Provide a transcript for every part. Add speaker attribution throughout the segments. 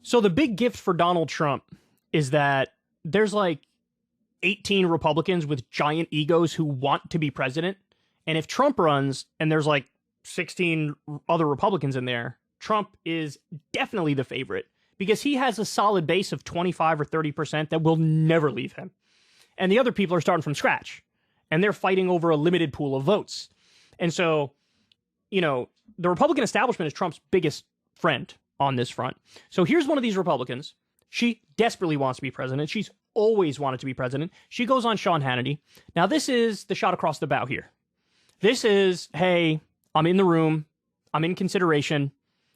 Speaker 1: So the big gift for Donald Trump is that there's like 18 Republicans with giant egos who want to be president. And if Trump runs and there's like 16 other Republicans in there, Trump is definitely the favorite because he has a solid base of 25 or 30% that will never leave him. And the other people are starting from scratch and they're fighting over a limited pool of votes. And so, you know, the Republican establishment is Trump's biggest friend on this front. So here's one of these Republicans. She desperately wants to be president. She's always wanted to be president. She goes on Sean Hannity. Now, this is the shot across the bow here. This is, hey, I'm in the room. I'm in consideration.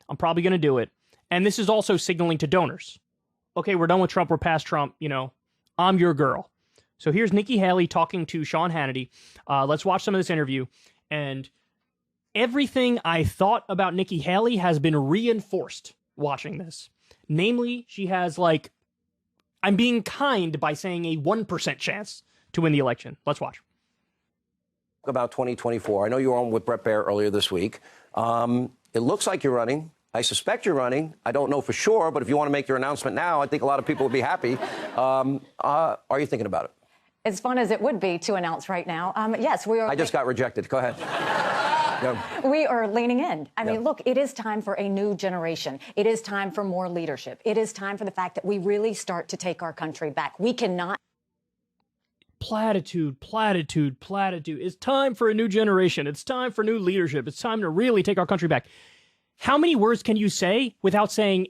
Speaker 1: I'm probably going to do it. And this is also signaling to donors. Okay, we're done with Trump. We're past Trump. You know, I'm your girl. So here's Nikki Haley talking to Sean Hannity. Let's watch some of this interview. And everything I thought about Nikki Haley has been reinforced watching this. Namely, she has like, I'm being kind by saying a 1% chance to win the election. Let's watch.
Speaker 2: About 2024. I know you were on with Brett Baer earlier this week. It looks like you're running. I suspect you're running. I don't know for sure, but if you want to make your announcement now, I think a lot of people would be happy. Are you thinking about it?
Speaker 3: As fun as it would be to announce right now, yes, we are.
Speaker 2: I just got rejected. Go ahead. Yeah.
Speaker 3: We are leaning in. I mean, look, it is time for a new generation. It is time for more leadership. It is time for the fact that we really start to take our country back. We cannot.
Speaker 1: Platitude, platitude, platitude. It's time for a new generation. It's time for new leadership. It's time to really take our country back. How many words can you say without saying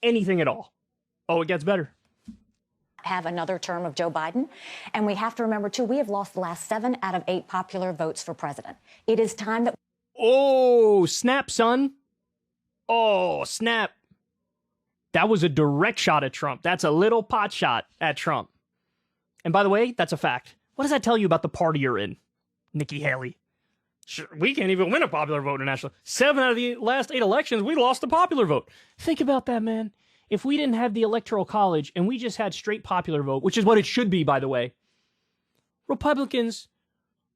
Speaker 1: anything at all? Oh, it gets better.
Speaker 3: Have another term of Joe Biden. And we have to remember, too, we have lost the last 7 out of 8 popular votes for president. It is time that...
Speaker 1: Oh, snap, son. Oh, snap. That was a direct shot at Trump. That's a little pot shot at Trump. And by the way, that's a fact. What does that tell you about the party you're in, Nikki Haley? Sure, we can't even win a popular vote internationally. 7 out of the last 8 elections, we lost the popular vote. Think about that, man. If we didn't have the Electoral College and we just had straight popular vote, which is what it should be, by the way, Republicans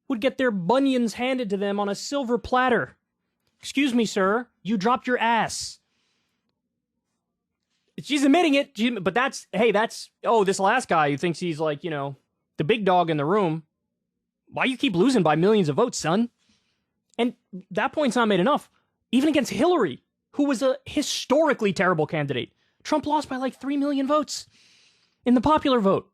Speaker 1: would get their bunions handed to them on a silver platter. Excuse me, sir, you dropped your ass. She's admitting it, but that's, hey, that's, oh, this last guy who thinks he's like, you know, the big dog in the room. Why you keep losing by millions of votes, son? And that point's not made enough. Even against Hillary, who was a historically terrible candidate, Trump lost by like 3 million votes in the popular vote.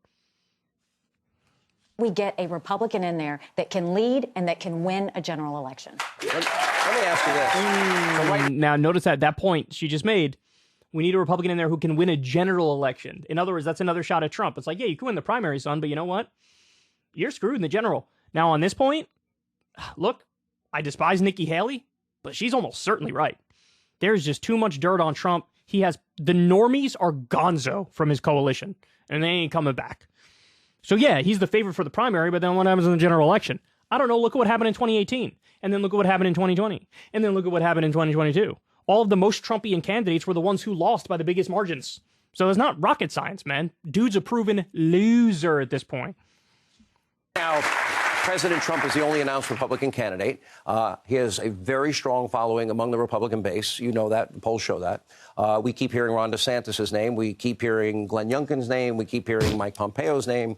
Speaker 3: We get a Republican in there that can lead and that can win a general election.
Speaker 2: Let me ask you this.
Speaker 1: Now, notice that point she just made. We need a Republican in there who can win a general election. In other words, that's another shot at Trump. It's like, yeah, you can win the primary, son, but you know what? You're screwed in the general. Now, on this point, look, I despise Nikki Haley, but she's almost certainly right. There's just too much dirt on Trump. The normies are gonzo from his coalition, and they ain't coming back. So yeah, he's the favorite for the primary, but then what happens in the general election? I don't know, look at what happened in 2018, and then look at what happened in 2020, and then look at what happened in 2022. All of the most Trumpian candidates were the ones who lost by the biggest margins. So it's not rocket science, man. Dude's a proven loser at this point.
Speaker 2: Now, President Trump is the only announced Republican candidate. He has a very strong following among the Republican base. You know that. The polls show that. We keep hearing Ron DeSantis' name. We keep hearing Glenn Youngkin's name. We keep hearing Mike Pompeo's name.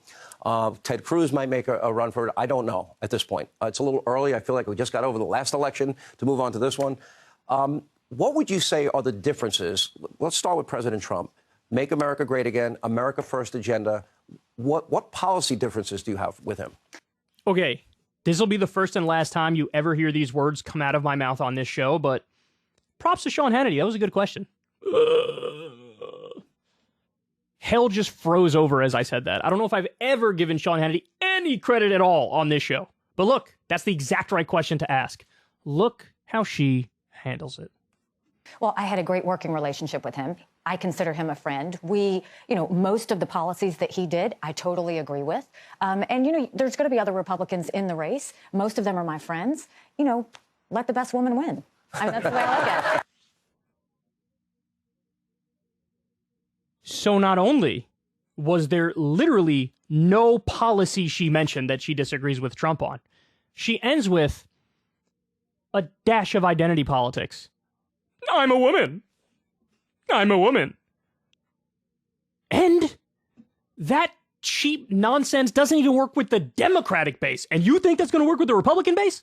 Speaker 2: Ted Cruz might make a run for it. I don't know at this point. It's a little early. I feel like we just got over the last election to move on to this one. What would you say are the differences? Let's start with President Trump. Make America great again, America first agenda. What policy differences do you have with him?
Speaker 1: Okay, this will be the first and last time you ever hear these words come out of my mouth on this show, but props to Sean Hannity. That was a good question. Hell just froze over as I said that. I don't know if I've ever given Sean Hannity any credit at all on this show. But look, that's the exact right question to ask. Look how she handles it.
Speaker 3: Well, I had a great working relationship with him. I consider him a friend. Most of the policies that he did, I totally agree with. There's going to be other Republicans in the race. Most of them are my friends. Let the best woman win. I mean, that's the way I look at it.
Speaker 1: So not only was there literally no policy she mentioned that she disagrees with Trump on, she ends with a dash of identity politics. I'm a woman. I'm a woman. And that cheap nonsense doesn't even work with the Democratic base. And you think that's going to work with the Republican base?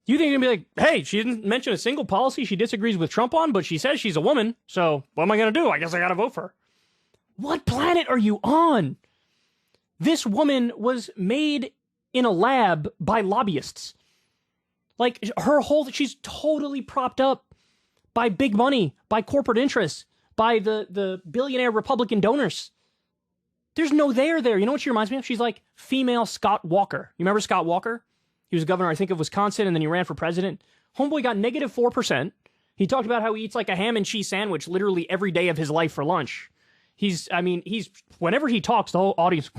Speaker 1: You think you're going to be like, hey, she didn't mention a single policy she disagrees with Trump on, but she says she's a woman, so what am I going to do? I guess I got to vote for her. What planet are you on? This woman was made in a lab by lobbyists. Like, she's totally propped up by big money, by corporate interests, by the billionaire Republican donors. There's no there. You know what she reminds me of? She's like female Scott Walker. You remember Scott Walker? He was governor, I think, of Wisconsin, and then he ran for president. Homeboy got negative 4%. He talked about how he eats like a ham and cheese sandwich literally every day of his life for lunch. Whenever he talks, the whole audience.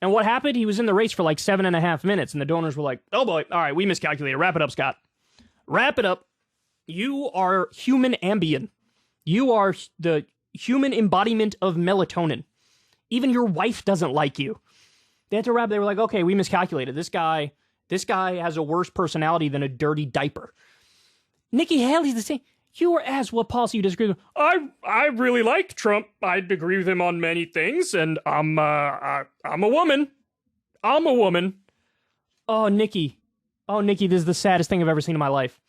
Speaker 1: And what happened? He was in the race for like 7.5 minutes, and the donors were like, oh boy, all right, we miscalculated. Wrap it up, Scott. Wrap it up. You are human Ambien. You are the human embodiment of melatonin. Even your wife doesn't like you. They had to wrap. They were like, okay, we miscalculated. This guy has a worse personality than a dirty diaper. Nikki Haley's the same. You were asked what policy you disagree with. I really like Trump. I'd agree with him on many things, and I'm a woman. I'm a woman. Oh, Nikki, this is the saddest thing I've ever seen in my life.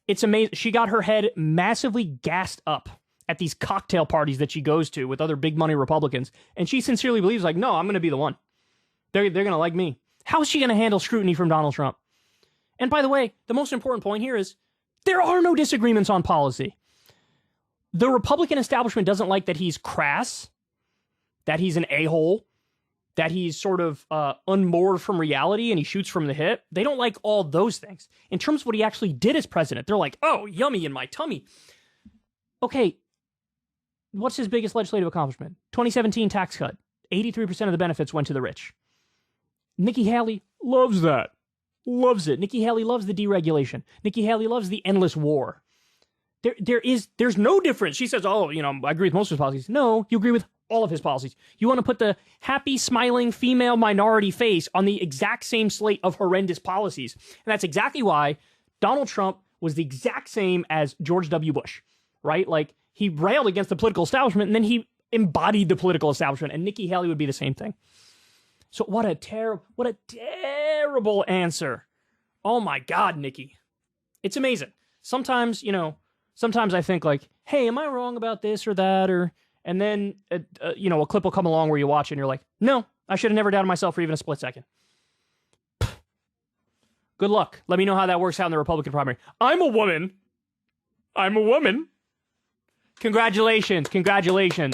Speaker 1: It's amazing. She got her head massively gassed up at these cocktail parties that she goes to with other big money Republicans, and she sincerely believes, like, no, I'm going to be the one. They're going to like me. How is she going to handle scrutiny from Donald Trump? And by the way, the most important point here is there are no disagreements on policy. The Republican establishment doesn't like that he's crass, that he's an a-hole, that he's sort of unmoored from reality and he shoots from the hip. They don't like all those things. In terms of what he actually did as president, they're like, oh, yummy in my tummy. Okay, what's his biggest legislative accomplishment? 2017 tax cut. 83% of the benefits went to the rich. Nikki Haley loves that. Loves it. Nikki Haley loves the deregulation. Nikki Haley loves the endless war. There's no difference. She says, oh, I agree with most of his policies. No, you agree with all of his policies. You want to put the happy, smiling, female minority face on the exact same slate of horrendous policies. And that's exactly why Donald Trump was the exact same as George W. Bush, right? Like, he railed against the political establishment, and then he embodied the political establishment, and Nikki Haley would be the same thing. So what a terrible answer. Oh my God, Nikki. It's amazing. Sometimes I think like, hey, am I wrong about this or that? And then, a clip will come along where you watch it and you're like, no, I should have never doubted myself for even a split second. Good luck. Let me know how that works out in the Republican primary. I'm a woman. Congratulations.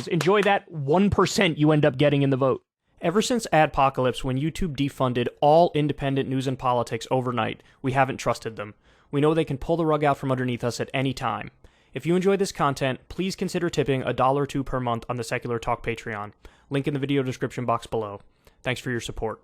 Speaker 1: Enjoy that 1% you end up getting in the vote. Ever since Adpocalypse, when YouTube defunded all independent news and politics overnight, we haven't trusted them. We know they can pull the rug out from underneath us at any time. If you enjoy this content, please consider tipping $1 or $2 per month on the Secular Talk Patreon. Link in the video description box below. Thanks for your support.